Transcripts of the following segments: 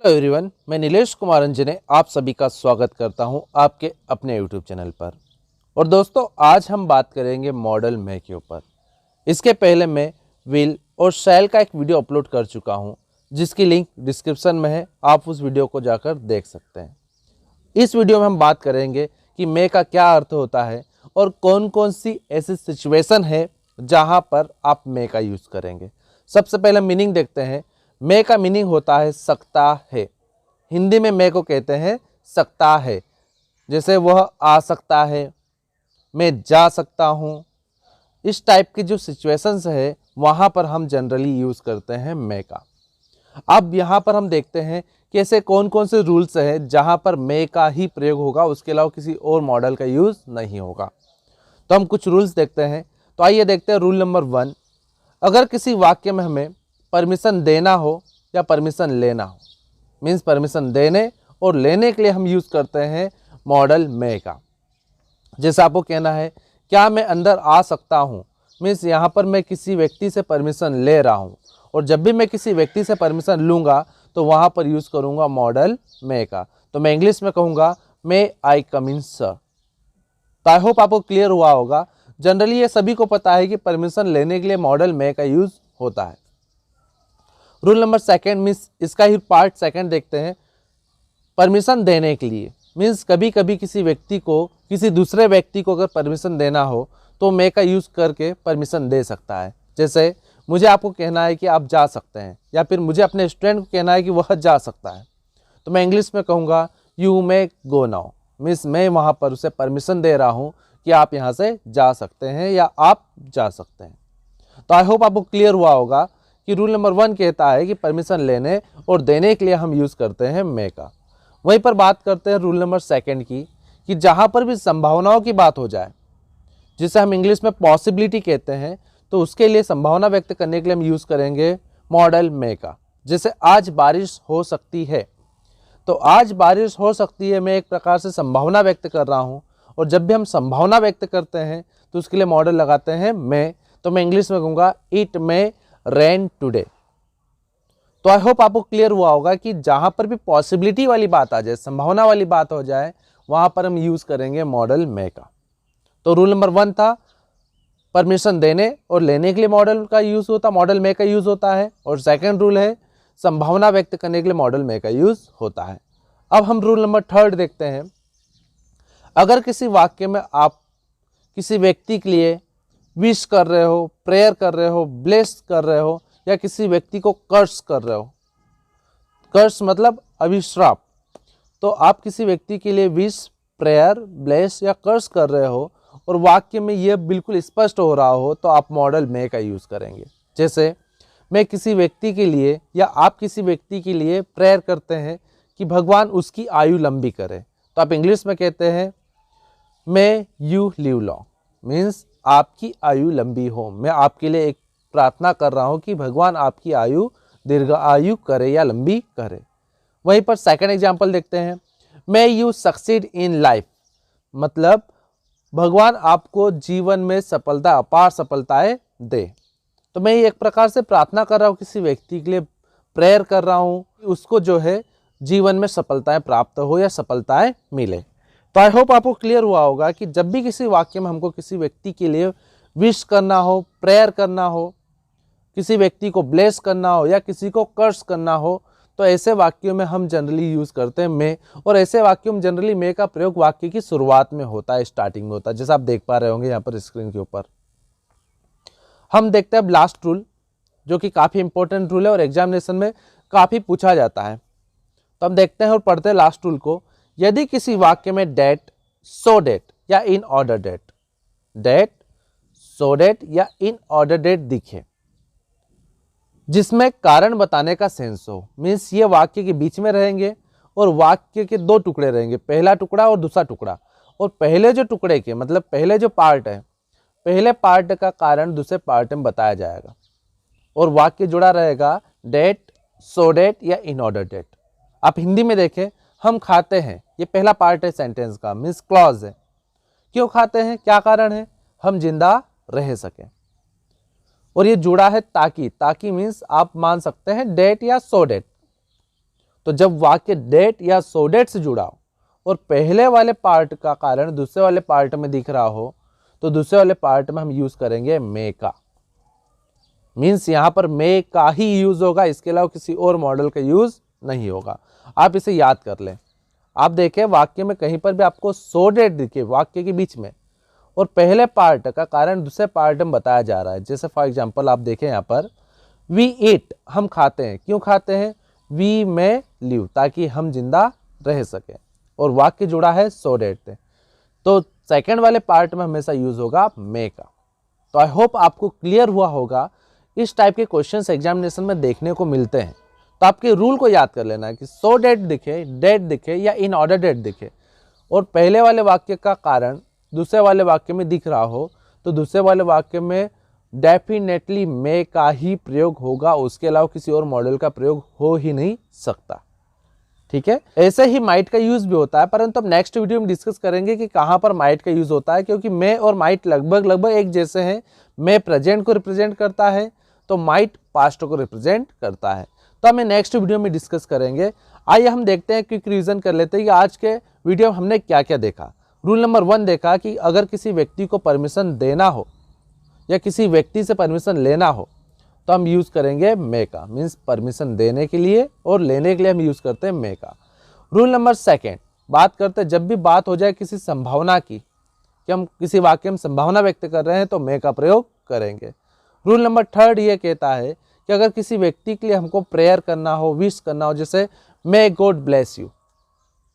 Hello everyone, मैं नीलेश कुमार अंजने आप सभी का स्वागत करता हूं आपके अपने यूट्यूब चैनल पर। और दोस्तों, आज हम बात करेंगे मॉडल में के ऊपर। इसके पहले मैं व्हील और शैल का एक वीडियो अपलोड कर चुका हूं, जिसकी लिंक डिस्क्रिप्शन में है, आप उस वीडियो को जाकर देख सकते हैं। इस वीडियो में हम बात करेंगे कि मे का क्या अर्थ होता है और कौन कौन सी ऐसी सिचुएशन है जहां पर आप मे का यूज़ करेंगे। सबसे पहले मीनिंग देखते हैं। मे का मीनिंग होता है सकता है। हिंदी में मे को कहते हैं सकता है। जैसे वह आ सकता है, मैं जा सकता हूँ। इस टाइप की जो सिचुएशंस है वहाँ पर हम जनरली यूज़ करते हैं मे का। अब यहाँ पर हम देखते हैं कि ऐसे कौन कौन से रूल्स हैं जहाँ पर मे का ही प्रयोग होगा, उसके अलावा किसी और मॉडल का यूज़ नहीं होगा। तो हम कुछ रूल्स देखते हैं। तो आइए देखते हैं रूल नंबर 1। अगर किसी वाक्य में हमें परमिशन देना हो या परमिशन लेना हो, मीन्स परमिशन देने और लेने के लिए हम यूज़ करते हैं मॉडल मे का। जैसे आपको कहना है क्या मैं अंदर आ सकता हूँ, मीन्स यहाँ पर मैं किसी व्यक्ति से परमिशन ले रहा हूँ, और जब भी मैं किसी व्यक्ति से परमिशन लूँगा तो वहाँ पर यूज़ करूँगा मॉडल मे का। तो मैं इंग्लिश में कहूँगा मे आई कम इन सर। तो आई होप आपको क्लियर हुआ होगा। जनरली ये सभी को पता है कि परमिशन लेने के लिए मॉडल मे का यूज़ होता है। रूल नंबर 2 मीन्स इसका ही पार्ट 2 देखते हैं। परमिशन देने के लिए मीन्स कभी कभी किसी व्यक्ति को, किसी दूसरे व्यक्ति को अगर परमिशन देना हो तो मे का यूज़ करके परमिशन दे सकता है। जैसे मुझे आपको कहना है कि आप जा सकते हैं, या फिर मुझे अपने स्टूडेंट को कहना है कि वह जा सकता है, तो मैं इंग्लिश में कहूँगा you may go now. Means मैं वहाँ पर उसे परमिशन दे रहा हूँ कि आप यहाँ से जा सकते हैं या आप जा सकते हैं। तो आई होप आपको क्लियर हुआ होगा कि रूल नंबर 1 कहता है कि परमिशन लेने और देने के लिए हम यूज़ करते हैं मे का। वहीं पर बात करते हैं रूल नंबर 2 की, कि जहाँ पर भी संभावनाओं की बात हो जाए, जिसे हम इंग्लिश में पॉसिबिलिटी कहते हैं, तो उसके लिए संभावना व्यक्त करने के लिए हम यूज़ करेंगे मॉडल मे का। जैसे आज बारिश हो सकती है, तो आज बारिश हो सकती है मैं एक प्रकार से संभावना व्यक्त कर रहा हूँ, और जब भी हम संभावना व्यक्त करते हैं तो उसके लिए मॉडल लगाते हैं मे। तो मैं इंग्लिश में कहूँगा इट मे रेन टुडे। तो आई होप आपको क्लियर हुआ होगा कि जहाँ पर भी पॉसिबिलिटी वाली बात आ जाए, संभावना वाली बात हो जाए, वहाँ पर हम यूज़ करेंगे मॉडल मे का। तो रूल नंबर 1 था परमिशन देने और लेने के लिए मॉडल का यूज़ होता, मॉडल मे का यूज़ होता है। और सेकंड रूल है संभावना व्यक्त करने के लिए मॉडल मे का यूज़ होता है। अब हम रूल नंबर 3 देखते हैं। अगर किसी वाक्य में आप किसी व्यक्ति के लिए विश कर रहे हो, प्रेयर कर रहे हो, ब्लेस कर रहे हो, या किसी व्यक्ति को कर्स कर रहे हो, कर्स मतलब अभिश्राप, तो आप किसी व्यक्ति के लिए विश, प्रेयर, ब्लेस या कर्स कर रहे हो और वाक्य में यह बिल्कुल स्पष्ट हो रहा हो, तो आप मॉडल मे का यूज़ करेंगे। जैसे मैं किसी व्यक्ति के लिए या आप किसी व्यक्ति के लिए प्रेयर करते हैं कि भगवान उसकी आयु लंबी करे, तो आप इंग्लिश में कहते हैं may you live long. Means आपकी आयु लंबी हो। मैं आपके लिए एक प्रार्थना कर रहा हूँ कि भगवान आपकी आयु दीर्घ आयु करे या लंबी करे। वहीं पर सेकंड एग्जाम्पल देखते हैं, may you succeed in life, मतलब भगवान आपको जीवन में सफलता, अपार सफलताएं दे। तो मैं एक प्रकार से प्रार्थना कर रहा हूँ, किसी व्यक्ति के लिए प्रेयर कर रहा हूँ, उसको जो है जीवन में सफलताएं प्राप्त हो या सफलताएं मिले। तो आई होप आपको क्लियर हुआ होगा कि जब भी किसी वाक्य में हमको किसी व्यक्ति के लिए विश करना हो, प्रेयर करना हो, किसी व्यक्ति को ब्लेस करना हो या किसी को कर्स करना हो, तो ऐसे वाक्यों में हम जनरली यूज़ करते हैं मे। और ऐसे वाक्यों में जनरली मे का प्रयोग वाक्य की शुरुआत में होता है, स्टार्टिंग में होता है, जैसा आप देख पा रहे होंगे यहाँ पर स्क्रीन के ऊपर। हम देखते हैं अब लास्ट रूल, जो कि काफ़ी इंपॉर्टेंट रूल है और एग्जामिनेशन में काफ़ी पूछा जाता है। तो हम देखते हैं और पढ़ते हैं लास्ट रूल को। यदि किसी वाक्य में डेट, सो डेट या in order that, that, so that या इन ऑर्डर डेट दिखे, जिसमें कारण बताने का सेंस हो, मीन्स ये वाक्य के बीच में रहेंगे और वाक्य के 2 टुकड़े रहेंगे, पहला टुकड़ा और दूसरा टुकड़ा, और पहले जो टुकड़े के मतलब पहले जो पार्ट है, पहले पार्ट का कारण दूसरे पार्ट में बताया जाएगा, और वाक्य जुड़ा रहेगा डेट, सो डेट या इन ऑर्डर डेट। आप हिंदी में देखें, हम खाते हैं, ये पहला पार्ट है सेंटेंस का, मीन्स क्लॉज है। क्यों खाते हैं, क्या कारण है, हम जिंदा रह सकें। और ये जुड़ा है ताकि, ताकि मीन्स आप मान सकते हैं डेट या सो डेट। तो जब वाक्य डेट या सो डेट से जुड़ा हो और पहले वाले पार्ट का कारण दूसरे वाले पार्ट में दिख रहा हो तो दूसरे वाले पार्ट में हम यूज करेंगे मे का। मीन्स यहां पर मे का ही यूज होगा, इसके अलावा किसी और मॉडल का यूज नहीं होगा। आप इसे याद कर लें। आप देखें वाक्य में कहीं पर भी आपको सो डेट दिखे वाक्य के बीच में और पहले पार्ट का कारण दूसरे पार्ट में बताया जा रहा है, जैसे फॉर एग्जांपल आप देखें यहाँ पर वी ईट, हम खाते हैं। क्यों खाते हैं? वी में लिव, ताकि हम जिंदा रह सके, और वाक्य जुड़ा है सो डेट से, तो सेकंड वाले पार्ट में हमेशा यूज होगा मे का। तो आई होप आपको क्लियर हुआ होगा। इस टाइप के क्वेश्चंस एग्जामिनेशन में देखने को मिलते हैं, तो आपके रूल को याद कर लेना है कि सो डेट दिखे, डेट दिखे या इन ऑर्डर डेट दिखे और पहले वाले वाक्य का कारण दूसरे वाले वाक्य में दिख रहा हो तो दूसरे वाले वाक्य में डेफिनेटली मे का ही प्रयोग होगा, उसके अलावा किसी और मॉडल का प्रयोग हो ही नहीं सकता। ठीक है, ऐसे ही माइट का यूज भी होता है, परंतु अब नेक्स्ट वीडियो में डिस्कस करेंगे कि कहां पर माइट का यूज होता है, क्योंकि मे और माइट लगभग एक जैसे हैं। मे प्रेजेंट को रिप्रेजेंट करता है तो माइट पास्ट को रिप्रेजेंट करता है। तो हमें नेक्स्ट वीडियो में डिस्कस करेंगे। आइए हम देखते हैं, क्विक रिवीजन कर लेते हैं कि आज के वीडियो में हमने क्या क्या देखा। रूल नंबर 1 देखा कि अगर किसी व्यक्ति को परमिशन देना हो या किसी व्यक्ति से परमिशन लेना हो तो हम यूज करेंगे मे का। मीन्स परमिशन देने के लिए और लेने के लिए हम यूज करते हैं मे का। रूल नंबर 2 बात करते हैं, जब भी बात हो जाए किसी संभावना की कि हम किसी वाक्य में संभावना व्यक्त कर रहे हैं तो मे का प्रयोग करेंगे। रूल नंबर 3 ये कहता है कि अगर किसी व्यक्ति के लिए हमको प्रेयर करना हो, विश करना हो, जैसे मे गॉड ब्लेस यू,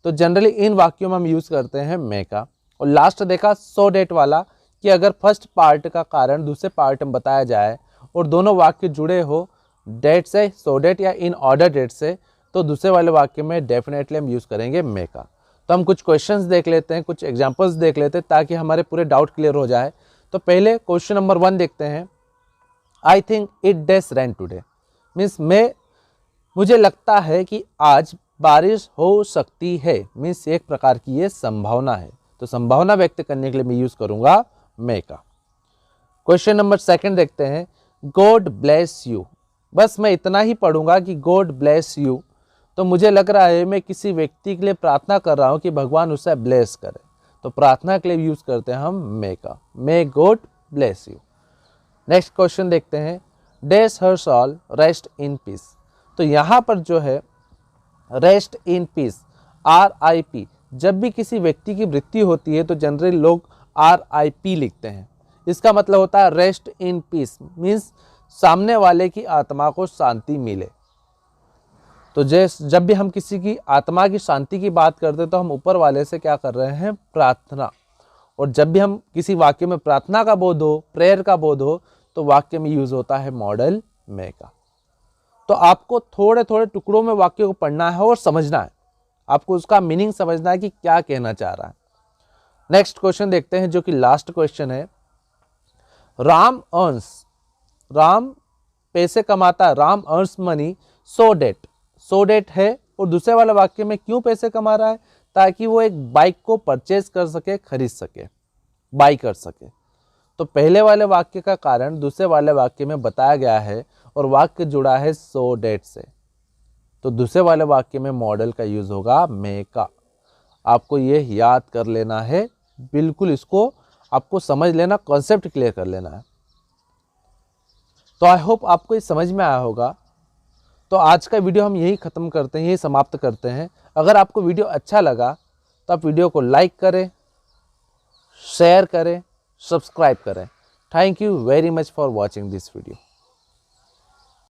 तो जनरली इन वाक्यों में हम यूज करते हैं मे का। और लास्ट देखा सो डेट वाला कि अगर फर्स्ट पार्ट का कारण दूसरे पार्ट में बताया जाए और दोनों वाक्य जुड़े हो डेट से, सो डेट या इन ऑर्डर डेट से, तो दूसरे वाले वाक्य में डेफिनेटली हम यूज करेंगे मे का। तो हम कुछ क्वेश्चंस देख लेते हैं, कुछ एग्जांपल्स देख लेते हैं ताकि हमारे पूरे डाउट क्लियर हो जाए। तो पहले क्वेश्चन नंबर 1 देखते हैं। I think it dash rain today, means मुझे लगता है कि आज बारिश हो सकती है। मीन्स एक प्रकार की ये संभावना है, तो संभावना व्यक्त करने के लिए मैं यूज करूंगा मे का। क्वेश्चन नंबर 2 देखते हैं। गॉड ब्लेस यू, बस मैं इतना ही पढ़ूंगा कि गॉड ब्लेस यू, तो मुझे लग रहा है मैं किसी व्यक्ति के लिए प्रार्थना कर रहा हूं कि भगवान उसे ब्लेस करे, तो प्रार्थना के लिए यूज करते हैं हम मे का। May God bless you. Next question देखते हैं। Dash her soul rest in peace, तो यहाँ पर जो है रेस्ट इन पीस, RIP, जब भी किसी व्यक्ति की मृत्यु होती है तो जनरली लोग RIP लिखते हैं। इसका मतलब होता है रेस्ट इन पीस, मीन्स सामने वाले की आत्मा को शांति मिले। तो जब भी हम किसी की आत्मा की शांति की बात करते हैं तो हम ऊपर वाले से क्या कर रहे हैं? प्रार्थना। और जब भी हम किसी वाक्य में प्रार्थना का बोध हो, प्रेयर का बोध हो, तो वाक्य में यूज होता है मॉडल मे का। तो आपको थोड़े थोड़े टुकड़ों में वाक्य को पढ़ना है और समझना है, आपको उसका मीनिंग समझना है कि क्या कहना चाह रहा है। नेक्स्ट क्वेश्चन देखते हैं जो कि लास्ट क्वेश्चन है। राम अर्न्स, राम पैसे कमाता है, Ram earns money so that, so that है और दूसरे वाले वाक्य में क्यों पैसे कमा रहा है? ताकि वो एक बाइक को परचेज कर सके, खरीद सके, बाई कर सके। तो पहले वाले वाक्य का कारण दूसरे वाले वाक्य में बताया गया है और वाक्य जुड़ा है सो डेट से, तो दूसरे वाले वाक्य में मॉडल का यूज होगा मे का। आपको ये याद कर लेना है, बिल्कुल इसको आपको समझ लेना, कॉन्सेप्ट क्लियर कर लेना है। तो आई होप आपको ये समझ में आया होगा। तो आज का वीडियो हम यही ख़त्म करते हैं, यही समाप्त करते हैं। अगर आपको वीडियो अच्छा लगा तो आप वीडियो को लाइक करें, शेयर करें, सब्सक्राइब करें। Thank you very much for watching this video.